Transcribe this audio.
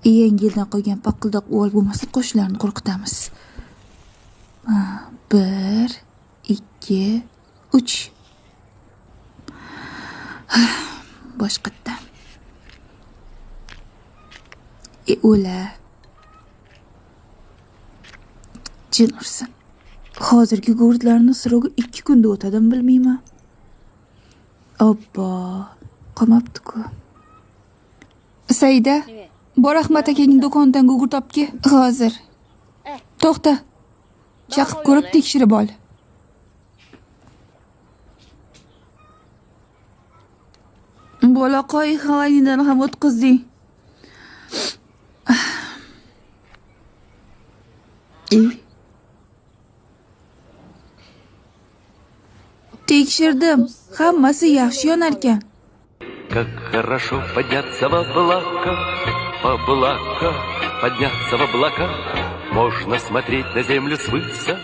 Yangi yildan qolgan paqildoq o'l bo'lmasa, qo'shnilarni qo'rqitamiz. 1, 2, 3. Boshqatdan. O'la. Jin ursin. Hozirgi gurtlarni sirogi 2 kunda o'tadimi bilmayman. Obbo, qolmabdi-ku. Saida, bor Ahmad akaning do'konidan gugurt topki. Hozir. To'xta. Chaqib ko'rib tekshirib ol. Bolaqoy Havaynidan ham o'tqizding. Tekshirdim. Hammasi yaxshi yonar ekan. Как хорошо подняться в облака, подняться в облака. Можно смотреть на землю свыше.